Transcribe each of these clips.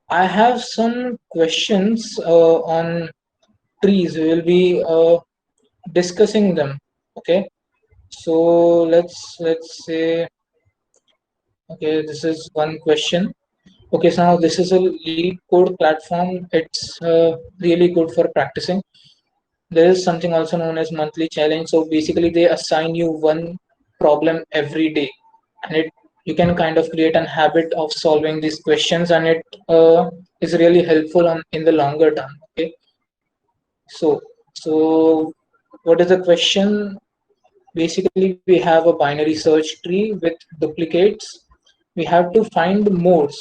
I have some questions on trees. We will be discussing them. Okay. So let's say, okay, this is one question. Okay, so now this is a lead code platform. It's really good for practicing. There is something also known as monthly challenge. So basically, they assign you one problem every day, and it you can kind of create an habit of solving these questions, and it is really helpful on in the longer term. Okay, so what is the question? Basically, we have a binary search tree with duplicates. We have to find modes.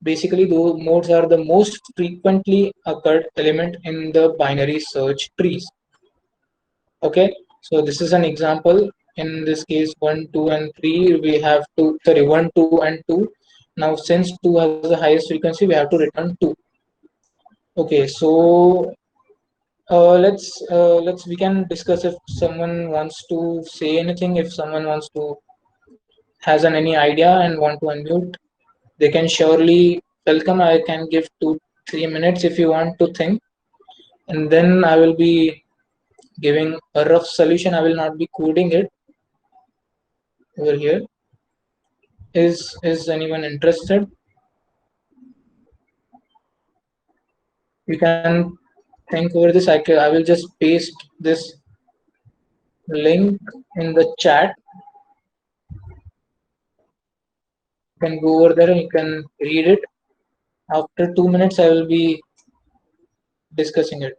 Basically, those modes are the most frequently occurred element in the binary search trees. Okay, so this is an example. In this case, 1, 2, and 3, we have to, sorry, 1, 2, and 2. Now, since 2 has the highest frequency, we have to return 2. Okay, so let's we can discuss if someone wants to say anything, if someone wants to has any idea and want to unmute, they can surely welcome. I can give 2 3 minutes if you want to think, and then I will be giving a rough solution. I will not be coding it over here. Is anyone interested? You can think over this. I will just paste this link in the chat. You can go over there and you can read it. After 2 minutes, I will be discussing it.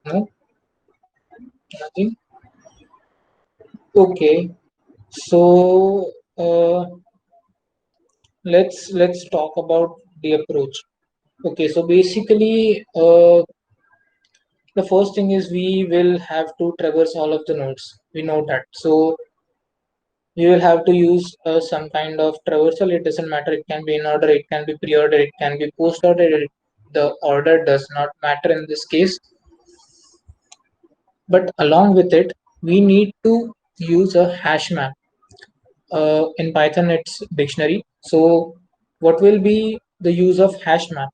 No, nothing. Okay, so let's talk about the approach. Okay, so basically, the first thing is we will have to traverse all of the nodes. We know that. So we will have to use some kind of traversal. It doesn't matter. It can be in order. It can be pre-order. It can be post-order. The order does not matter in this case. But along with it, we need to use a hash map. In Python, it's dictionary. So what will be the use of hash map?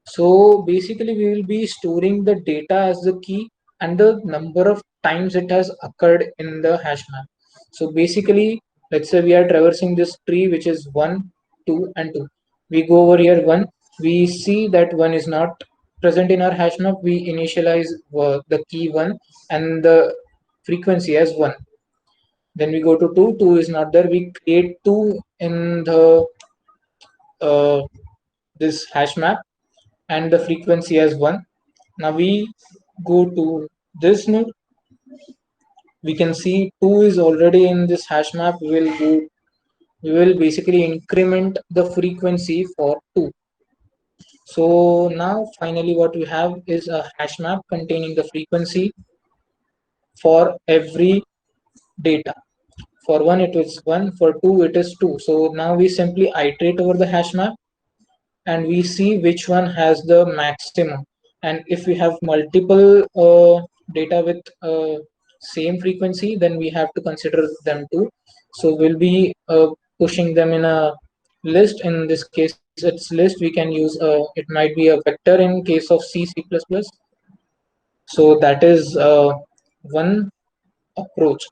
So basically, we will be storing the data as the key and the number of times it has occurred in the hash map. So basically, let's say we are traversing this tree, which is 1, 2, and 2. We go over here 1. We see that 1 is not present in our hash map. We initialize the key 1 and the frequency as 1. Then we go to 2. 2 is not there. We create 2 in the uh, this hash map and the frequency as 1. Now we go to this node. We can see 2 is already in this hash map. We will basically increment the frequency for 2. So now finally what we have is a hash map containing the frequency for every data. For 1 it is 1, for 2 it is 2. So now we simply iterate over the hash map and we see which one has the maximum. And if we have multiple data with same frequency, then we have to consider them too. So we'll be pushing them in a list. In this case it's list. We can use it might be a vector in case of C++. So that is one approach.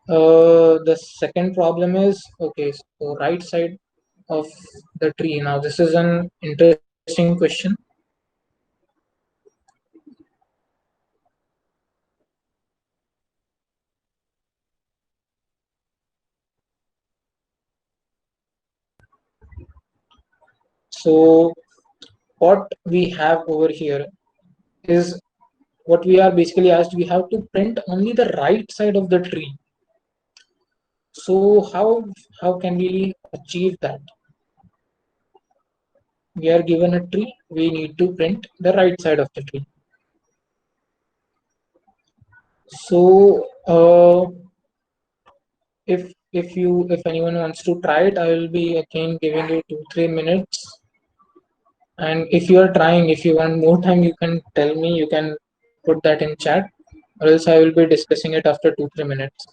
The second problem is, okay, so right side of the tree. Now this is an interesting question. So what we have over here is what we are basically asked. We have to print only the right side of the tree. So how can we achieve that? We are given a tree, we need to print the right side of the tree. So if anyone wants to try it, I will be again giving you 2-3 minutes. And if you are trying, if you want more time, you can tell me, you can put that in chat, or else I will be discussing it after 2-3 minutes.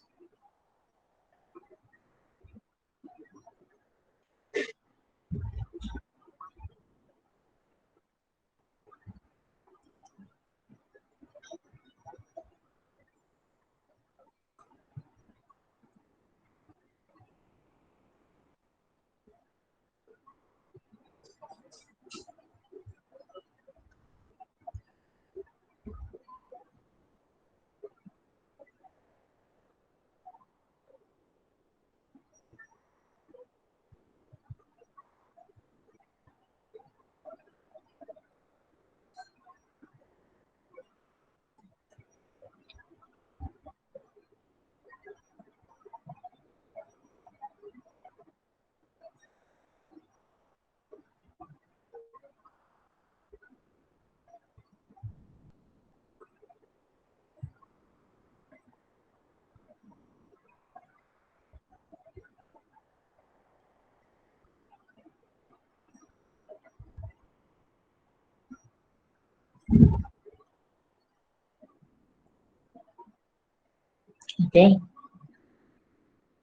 Okay.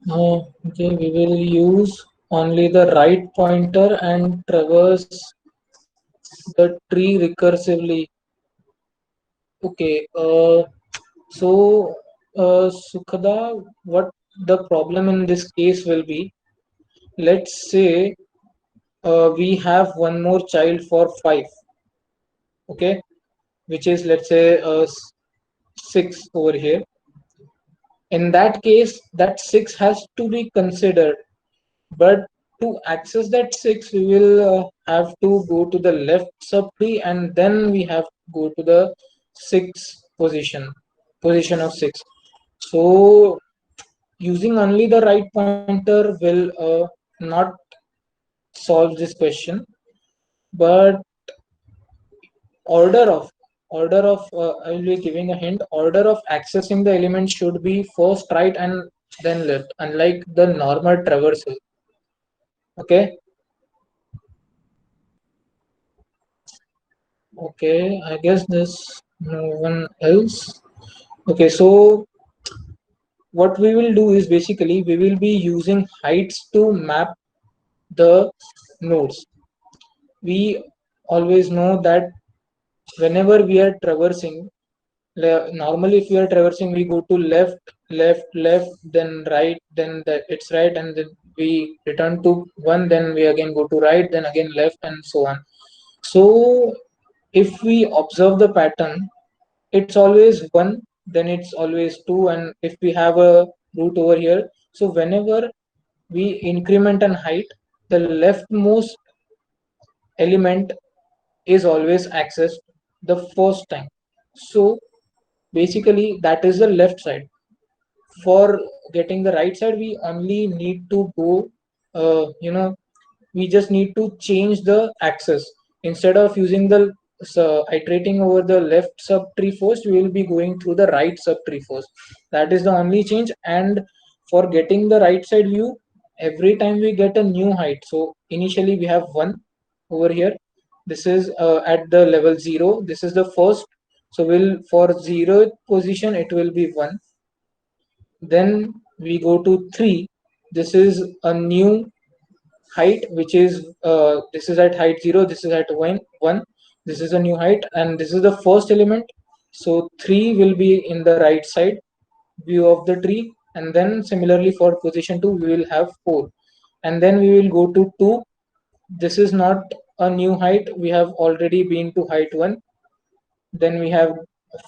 Okay, we will use only the right pointer and traverse the tree recursively. Okay. Sukhada, what the problem in this case will be? Let's say we have one more child for 5. Okay, which is, let's say, 6 over here. In that case, that 6 has to be considered, but to access that 6 we will have to go to the left subtree, and then we have to go to the 6 position of 6. So using only the right pointer will not solve this question, but order of I will be giving a hint. Order of accessing the element should be first right and then left, unlike the normal traversal. Okay. Okay, I guess there's no one else. Okay, so what we will do is basically we will be using heights to map the nodes. We always know that whenever we are traversing, normally if we are traversing, we go to left, left, left, then right, then it's right, and then we return to one, then we again go to right, then again left, and so on. So if we observe the pattern, it's always 1, then it's always 2, and if we have a root over here, so whenever we increment an height, the leftmost element is always accessed the first time. So basically that is the left side. For getting the right side, we only need to go, we just need to change the axis. Instead of using the iterating over the left subtree first, we will be going through the right subtree first. That is the only change. And for getting the right side view, every time we get a new height, so initially we have 1 over here. This is at the level 0. This is the first. So will for 0th position it will be 1. Then we go to 3. This is a new height, which is this is at height 0, this is at 1. This is a new height, and this is the first element. So 3 will be in the right side view of the tree, and then similarly for position 2 we will have 4, and then we will go to 2. This is not a new height, we have already been to height 1. Then we have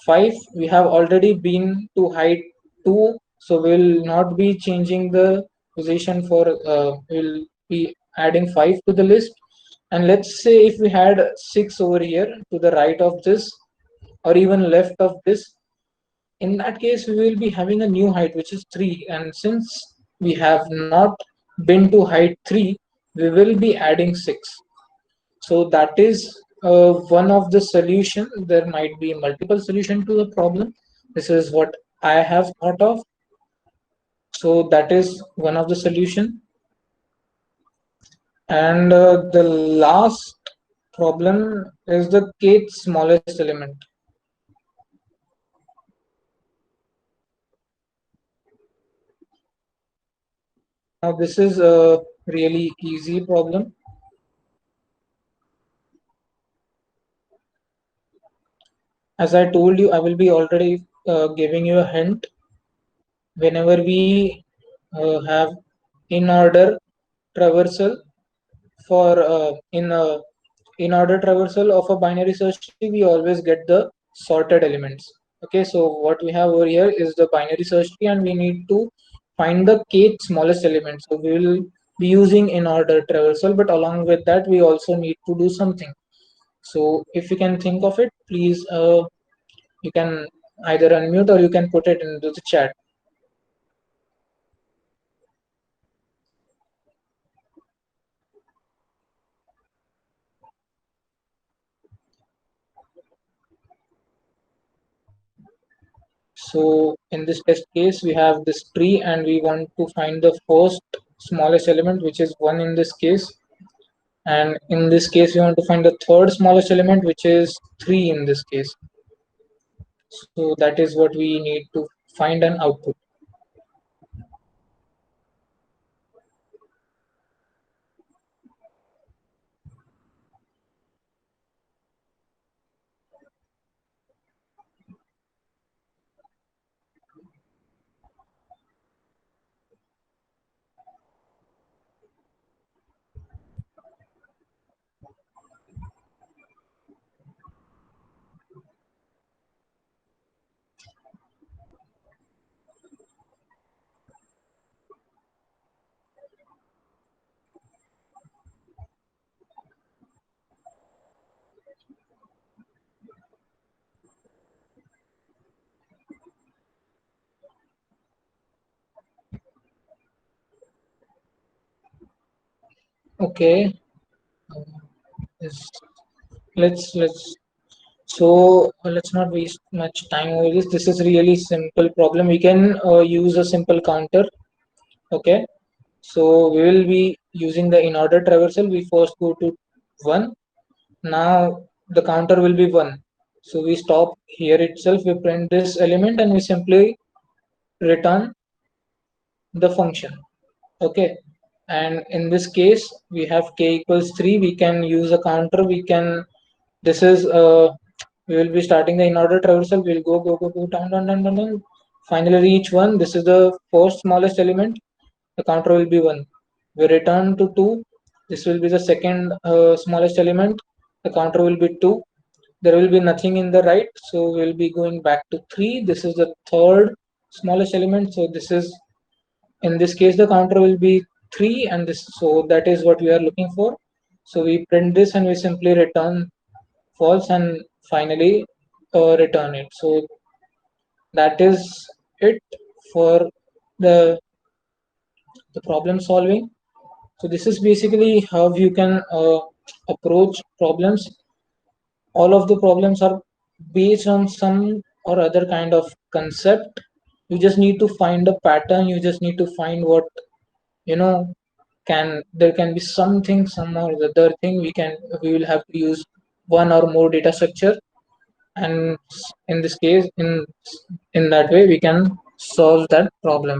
5, we have already been to height 2, so we'll not be changing the position for we'll be adding 5 to the list. And let's say if we had 6 over here to the right of this or even left of this, in that case we will be having a new height which is 3, and since we have not been to height 3, we will be adding 6. So that is one of the solution. There might be multiple solution to the problem. This is what I have thought of. So that is one of the solution. And the last problem is the kth smallest element. Now this is a really easy problem. As I told you, I will be already giving you a hint. Whenever we have in order traversal for in order traversal of a binary search tree, we always get the sorted elements. Okay, so what we have over here is the binary search tree, and we need to find the kth smallest element. So we will be using in order traversal, but along with that we also need to do something. So if you can think of it, please, you can either unmute or you can put it into the chat. So in this test case, we have this tree and we want to find the first smallest element, which is 1 in this case. And in this case, we want to find the third smallest element, which is 3 in this case. So that is what we need to find an output. Okay. Um, yes. Let's let's not waste much time over this. This is really simple problem. We can use a simple counter. Okay. So we will be using the in order traversal. We first go to 1. Now the counter will be 1. So we stop here itself. We print this element and we simply return the function. Okay. And in this case, we have k equals 3. We can use a counter. This is, we will be starting the in order traversal. We'll go down, down, down, down, down. Finally reach 1. This is the first smallest element. The counter will be 1. We return to 2. This will be the second smallest element. The counter will be 2. There will be nothing in the right, so we'll be going back to 3. This is the third smallest element. So this is, in this case, the counter will be 3, and this, so that is what we are looking for. So we print this and we simply return false and finally return it. So that is it for the problem solving. So this is basically how you can approach problems. All of the problems are based on some or other kind of concept. You just need to find a pattern. You just need to find what, you know, can, there can be something, some or the other thing. We will have to use one or more data structure, and in this case, in that way we can solve that problem.